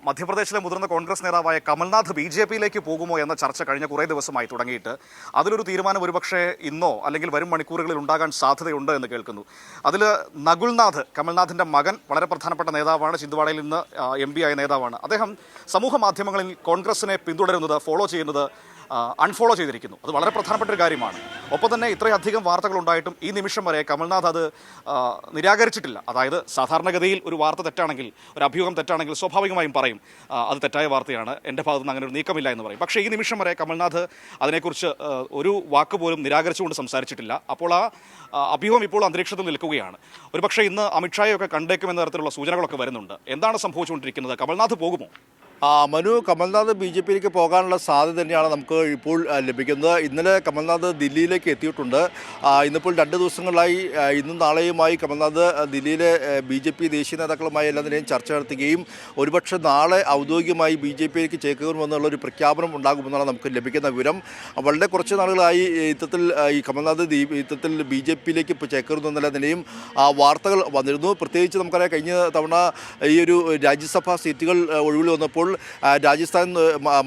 മധ്യപ്രദേശിലെ മുതിർന്ന കോൺഗ്രസ് നേതാവായ കമൽനാഥ് BJP-യിലേക്ക് പോകുമോ എന്ന ചർച്ച കഴിഞ്ഞ കുറേ ദിവസമായി തുടങ്ങിയിട്ട് അതിലൊരു തീരുമാനം ഒരുപക്ഷെ ഇന്നോ അല്ലെങ്കിൽ വരും മണിക്കൂറുകളിൽ ഉണ്ടാകാൻ സാധ്യതയുണ്ട് എന്ന് കേൾക്കുന്നു. അതിൽ നകുൽനാഥ്, കമൽനാഥിൻ്റെ മകൻ, വളരെ പ്രധാനപ്പെട്ട നേതാവാണ്, ചിന്തുവാഡയിൽ നിന്ന് MP ആയ നേതാവാണ്. അദ്ദേഹം സമൂഹ മാധ്യമങ്ങളിൽ കോൺഗ്രസിനെ പിന്തുടരുന്നത്, ഫോളോ ചെയ്യുന്നത് അൺഫോളോ ചെയ്തിരിക്കുന്നു. അത് വളരെ പ്രധാനപ്പെട്ട ഒരു കാര്യമാണ്. ഒപ്പം തന്നെ ഇത്രയധികം വാർത്തകൾ ഉണ്ടായിട്ടും ഈ നിമിഷം വരെ കമൽനാഥ് അത് നിരാകരിച്ചിട്ടില്ല. അതായത് സാധാരണഗതിയിൽ ഒരു വാർത്ത തെറ്റാണെങ്കിൽ, ഒരു അഭ്യൂഹം തെറ്റാണെങ്കിൽ സ്വാഭാവികമായും പറയും അത് തെറ്റായ വാർത്തയാണ്, എൻ്റെ ഭാഗത്ത് നിന്ന് അങ്ങനെ ഒരു നീക്കമില്ല എന്ന് പറയും. പക്ഷേ ഈ നിമിഷം വരെ കമൽനാഥ് അതിനെക്കുറിച്ച് ഒരു വാക്ക് പോലും നിരാകരിച്ചുകൊണ്ട് സംസാരിച്ചിട്ടില്ല. അപ്പോൾ ആ അഭ്യൂഹം ഇപ്പോൾ അന്തരീക്ഷത്തിൽ നിൽക്കുകയാണ്. ഒരുപക്ഷെ ഇന്ന് അമിത്ഷായൊക്കെ കണ്ടേക്കുമെന്ന തരത്തിലുള്ള സൂചനകളൊക്കെ വരുന്നുണ്ട്. എന്താണ് സംഭവിച്ചുകൊണ്ടിരിക്കുന്നത്? കമൽനാഥ് പോകുമോ? മനു, കമൽനാഥ് BJP-യിലേക്ക് പോകാനുള്ള സാധ്യത തന്നെയാണ് നമുക്ക് ഇപ്പോൾ ലഭിക്കുന്നത്. ഇന്നലെ കമൽനാഥ് ദില്ലിയിലേക്ക് എത്തിയിട്ടുണ്ട്. ഇന്നിപ്പോൾ 2 ദിവസങ്ങളായി ഇന്നും നാളെയുമായി കമൽനാഥ് ദില്ലിയിലെ BJP ദേശീയ നേതാക്കളുമായി എല്ലാത്തിനെയും ചർച്ച നടത്തുകയും ഒരുപക്ഷെ നാളെ ഔദ്യോഗികമായി BJP-യിലേക്ക് ചേക്കേറുമെന്നുള്ളൊരു പ്രഖ്യാപനം ഉണ്ടാകുമെന്നാണ് നമുക്ക് ലഭിക്കുന്ന വിവരം. വളരെ കുറച്ച് നാളുകളായി ഇത്തരത്തിൽ ഈ കമൽനാഥ് ഇത്തരത്തിൽ BJP-യിലേക്ക് ഇപ്പോൾ ചേക്കേറുന്നു എന്നതിനെയും വാർത്തകൾ വന്നിരുന്നു. പ്രത്യേകിച്ച് നമുക്കറിയാം, കഴിഞ്ഞ തവണ ഈ ഒരു രാജ്യസഭാ സീറ്റുകൾ ഒഴിവിൽ വന്നപ്പോൾ രാജസ്ഥാൻ,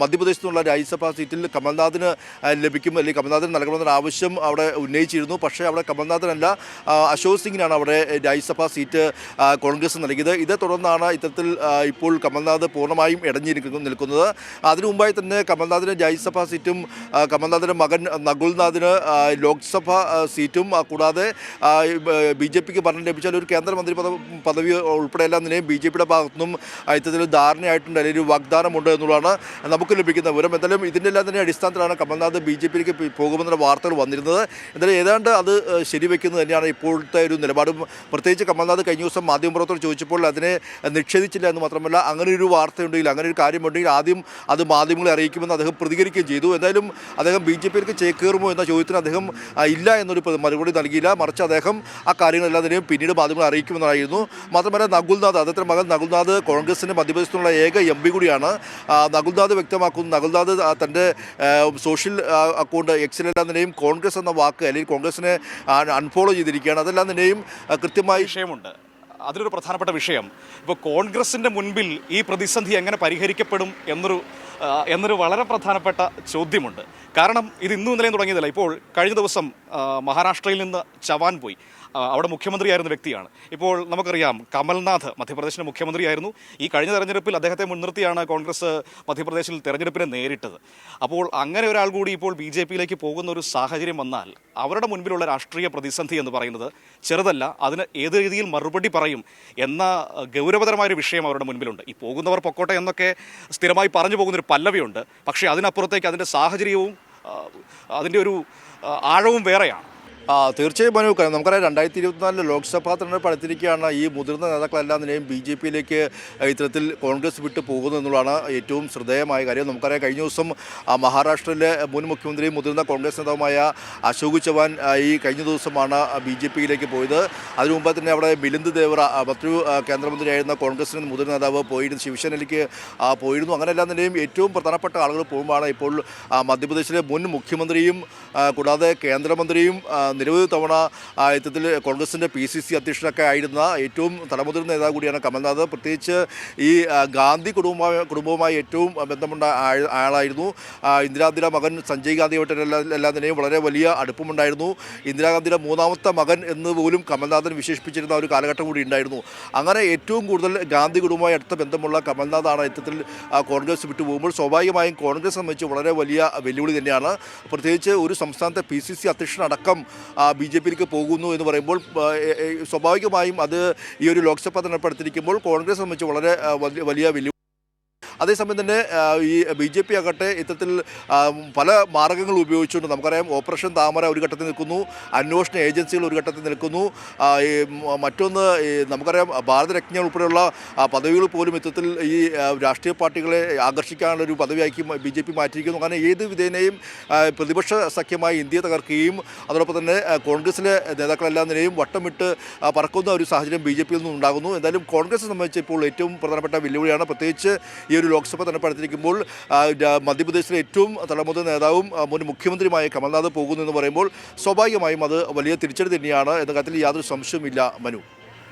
മധ്യപ്രദേശിൽ നിന്നുള്ള രാജ്യസഭാ സീറ്റിൽ കമൽനാഥിന് ലഭിക്കും, അല്ലെങ്കിൽ കമൽനാഥിന് നൽകണമെന്നൊരു ആവശ്യം അവിടെ ഉന്നയിച്ചിരുന്നു. പക്ഷേ അവിടെ കമൽനാഥിനല്ല, അശോക് സിംഗിനാണ് അവിടെ രാജ്യസഭാ സീറ്റ് കോൺഗ്രസ് നൽകിയത്. ഇതേ തുടർന്നാണ് ഇത്തരത്തിൽ ഇപ്പോൾ കമൽനാഥ് പൂർണ്ണമായും നിൽക്കുന്നത്. അതിനു മുമ്പായി തന്നെ കമൽനാഥിന് രാജ്യസഭാ സീറ്റും കമൽനാഥിൻ്റെ മകൻ നകുൽനാഥിന് ലോക്സഭാ സീറ്റും കൂടാതെ BJP-ക്ക് ഭരണം ലഭിച്ചാൽ ഒരു കേന്ദ്രമന്ത്രി പദവി ഉൾപ്പെടെ എല്ലാം തന്നെയും BJP-യുടെ ഭാഗത്തുനിന്നും ഇത്തരത്തിൽ ധാരണയായിട്ടുണ്ട്, അല്ലെങ്കിൽ വാഗ്ദാനമുണ്ട് എന്നുള്ളതാണ് നമുക്ക് ലഭിക്കുന്ന വിവരം. എന്തായാലും ഇതിൻ്റെ എല്ലാം തന്നെ അടിസ്ഥാനത്തിലാണ് കമൽനാഥ് BJP-യിലേക്ക് പോകുമെന്നുള്ള വാർത്തകൾ വന്നിരുന്നത്. എന്തായാലും ഏതാണ്ട് അത് ശരിവെക്കുന്നത് തന്നെയാണ് ഇപ്പോഴത്തെ ഒരു നിലപാടും. പ്രത്യേകിച്ച് കമൽനാഥ് കഴിഞ്ഞ ദിവസം മാധ്യമപ്രവർത്തകർ ചോദിച്ചപ്പോൾ അതിനെ നിഷേധിച്ചില്ല എന്ന് മാത്രമല്ല, അങ്ങനെ ഒരു വാർത്തയുണ്ടെങ്കിൽ, അങ്ങനെ ഒരു കാര്യമുണ്ടെങ്കിൽ ആദ്യം അത് മാധ്യമങ്ങളെ അറിയിക്കുമെന്ന് അദ്ദേഹം പ്രതികരിക്കുകയും ചെയ്തു. എന്തായാലും അദ്ദേഹം BJP-യിലേക്ക് ചേക്കേറുമോ എന്ന ചോദ്യത്തിന് അദ്ദേഹം ഇല്ല എന്നൊരു മറുപടി നൽകിയില്ല. മറിച്ച് അദ്ദേഹം ആ കാര്യങ്ങളെല്ലാം തന്നെയും പിന്നീട് മാധ്യമങ്ങളെ അറിയിക്കുമെന്നായിരുന്നു. മാത്രമല്ല അദ്ദേഹത്തിൻ്റെ മകൻ നകുൽനാഥ് കോൺഗ്രസിൻ്റെ മധ്യപ്രദേശിലുള്ള ഏക MP കൂടിയാണ്. നകുൽനാഥ് വ്യക്തമാക്കുന്നു, നകുൽനാഥ് തൻ്റെ സോഷ്യൽ അക്കൗണ്ട് എക്സിലെല്ലാം തന്നെയും കോൺഗ്രസ് എന്ന വാക്ക്, അല്ലെങ്കിൽ കോൺഗ്രസിനെ അൺഫോളോ ചെയ്തിരിക്കുകയാണ്. അതെല്ലാം തന്നെയും കൃത്യമായി വിഷയമുണ്ട്. അതിലൊരു പ്രധാനപ്പെട്ട വിഷയം, ഇപ്പോൾ കോൺഗ്രസിൻ്റെ മുൻപിൽ ഈ പ്രതിസന്ധി എങ്ങനെ പരിഹരിക്കപ്പെടും എന്നൊരു വളരെ പ്രധാനപ്പെട്ട ചോദ്യമുണ്ട്. കാരണം ഇത് ഇന്നും ഇന്നലെയും തുടങ്ങിയതല്ല. ഇപ്പോൾ കഴിഞ്ഞ ദിവസം മഹാരാഷ്ട്രയിൽ നിന്ന് ചവാൻ പോയി, അവിടെ മുഖ്യമന്ത്രിയായിരുന്ന വ്യക്തിയാണ്. ഇപ്പോൾ നമുക്കറിയാം, കമൽനാഥ് മധ്യപ്രദേശിൻ്റെ മുഖ്യമന്ത്രിയായിരുന്നു. ഈ കഴിഞ്ഞ തെരഞ്ഞെടുപ്പിൽ അദ്ദേഹത്തെ മുൻനിർത്തിയാണ് കോൺഗ്രസ് മധ്യപ്രദേശിൽ തെരഞ്ഞെടുപ്പിനെ നേരിട്ടത്. അപ്പോൾ അങ്ങനെ ഒരാൾ കൂടി ഇപ്പോൾ BJP-യിലേക്ക് പോകുന്ന ഒരു സാഹചര്യം വന്നാൽ അവരുടെ മുൻപിലുള്ള രാഷ്ട്രീയ പ്രതിസന്ധി എന്ന് പറയുന്നത് ചെറുതല്ല. അതിന് ഏത് രീതിയിൽ മറുപടി പറയും എന്ന ഗൗരവതരമായൊരു വിഷയം അവരുടെ മുൻപിലുണ്ട്. ഈ പോകുന്നവർ പൊക്കോട്ടെ എന്നൊക്കെ സ്ഥിരമായി പറഞ്ഞു പോകുന്നൊരു പല്ലവിയുണ്ട്. പക്ഷേ അതിനപ്പുറത്തേക്ക് അതിൻ്റെ സാഹചര്യവും അതിൻ്റെ ഒരു ആഴവും വേറെയാണ്. തീർച്ചയായും മനു, നമുക്കറിയാം 2024 ലോക്സഭാ തെരഞ്ഞെടുപ്പ് അടുത്തിരിക്കുകയാണ്. ഈ മുതിർന്ന നേതാക്കളെല്ലാം തന്നെയും BJP-യിലേക്ക് ഇത്തരത്തിൽ കോൺഗ്രസ് വിട്ട് പോകുന്നു എന്നുള്ളതാണ് ഏറ്റവും ശ്രദ്ധേയമായ കാര്യം. നമുക്കറിയാം, കഴിഞ്ഞ ദിവസം മഹാരാഷ്ട്രയിലെ മുൻ മുഖ്യമന്ത്രിയും മുതിർന്ന കോൺഗ്രസ് നേതാവുമായ അശോക് ചവാൻ ഈ കഴിഞ്ഞ ദിവസമാണ് BJP-യിലേക്ക് പോയത്. അതിനു മുമ്പ് തന്നെ അവിടെ മിലിന്ദ് ദേവ്റ, മറ്റൊരു കേന്ദ്രമന്ത്രിയായിരുന്ന കോൺഗ്രസിൻ്റെ മുതിർന്ന നേതാവ് പോയിരുന്നു, ശിവസേനയിലേക്ക് പോയിരുന്നു. അങ്ങനെയെല്ലാം തന്നെയും ഏറ്റവും പ്രധാനപ്പെട്ട ആളുകൾ പോകുമ്പോഴാണ് ഇപ്പോൾ മധ്യപ്രദേശിലെ മുൻ മുഖ്യമന്ത്രിയും കൂടാതെ കേന്ദ്രമന്ത്രിയും നിരവധി തവണ ഇത്തരത്തിൽ കോൺഗ്രസിൻ്റെ PCC അധ്യക്ഷനൊക്കെ ആയിരുന്ന ഏറ്റവും തലമുതിർന്ന നേതാവ് കൂടിയാണ് കമൽനാഥ്. പ്രത്യേകിച്ച് ഈ ഗാന്ധി കുടുംബവുമായി ഏറ്റവും ബന്ധമുണ്ട ആളായിരുന്നു. ഇന്ദിരാഗാന്ധിയുടെ മകൻ സഞ്ജയ് ഗാന്ധിയായിട്ടെല്ലാം തന്നെയും വളരെ വലിയ അടുപ്പമുണ്ടായിരുന്നു. ഇന്ദിരാഗാന്ധിയുടെ 3ാമത്തെ മകൻ എന്ന് പോലും കമൽനാഥൻ വിശേഷിപ്പിച്ചിരുന്ന ഒരു കാലഘട്ടം കൂടി ഉണ്ടായിരുന്നു. അങ്ങനെ ഏറ്റവും കൂടുതൽ ഗാന്ധി കുടുംബവുമായി അടുത്ത ബന്ധമുള്ള കമൽനാഥാണ് ഇത്തരത്തിൽ കോൺഗ്രസ് വിട്ടു പോകുമ്പോൾ സ്വാഭാവികമായും കോൺഗ്രസ് സംബന്ധിച്ച് വളരെ വലിയ വെല്ലുവിളി തന്നെയാണ്. പ്രത്യേകിച്ച് ഒരു സംസ്ഥാനത്തെ PCC അധ്യക്ഷനടക്കം BJP-യിലേക്ക് പോകുന്നു എന്ന് പറയുമ്പോൾ സ്വാഭാവികമായും അത് ഈ ഒരു ലോക്സഭാ തെരഞ്ഞെടുപ്പ് അടുത്തിരിക്കുമ്പോൾ കോൺഗ്രസ് സംബന്ധിച്ച് വളരെ വലിയ വെല്ലുവിളി. അതേസമയം തന്നെ ഈ BJP ആകട്ടെ ഇത്തരത്തിൽ പല മാർഗ്ഗങ്ങൾ ഉപയോഗിച്ചുകൊണ്ട്, നമുക്കറിയാം, ഓപ്പറേഷൻ താമര ഒരു ഘട്ടത്തിൽ നിൽക്കുന്നു, അന്വേഷണ ഏജൻസികൾ ഒരു ഘട്ടത്തിൽ നിൽക്കുന്നു, മറ്റൊന്ന് നമുക്കറിയാം ഭാരതരത്ന ഉൾപ്പെടെയുള്ള പദവികൾ പോലും ഇത്തരത്തിൽ ഈ രാഷ്ട്രീയ പാർട്ടികളെ ആകർഷിക്കാനുള്ളൊരു പദവിയാക്കി BJP മാറ്റിയിരിക്കുന്നു. കാരണം ഏത് വിധേനയും പ്രതിപക്ഷ സഖ്യമായി ഇന്ത്യയെ തകർക്കുകയും അതോടൊപ്പം തന്നെ കോൺഗ്രസിലെ നേതാക്കളെല്ലാം തന്നെയും വട്ടമിട്ട് പറക്കുന്ന ഒരു സാഹചര്യം BJP-യിൽ നിന്നും ഉണ്ടാകുന്നു. എന്തായാലും കോൺഗ്രസ് സംബന്ധിച്ച് ഇപ്പോൾ ഏറ്റവും പ്രധാനപ്പെട്ട വെല്ലുവിളിയാണ്. പ്രത്യേകിച്ച് ഈ ഒരു ലോക്സഭ തെരഞ്ഞെടുപ്പ് അടുത്തിരിക്കുമ്പോൾ മധ്യപ്രദേശിലെ ഏറ്റവും തലമുതിർന്ന നേതാവും മുൻ മുഖ്യമന്ത്രിയുമായ കമൽനാഥ് പോകുന്നു എന്ന് പറയുമ്പോൾ സ്വാഭാവികമായും അത് വലിയ തിരിച്ചടി തന്നെയാണ് എന്ന കാര്യത്തിൽ യാതൊരു സംശയവുമില്ല മനു.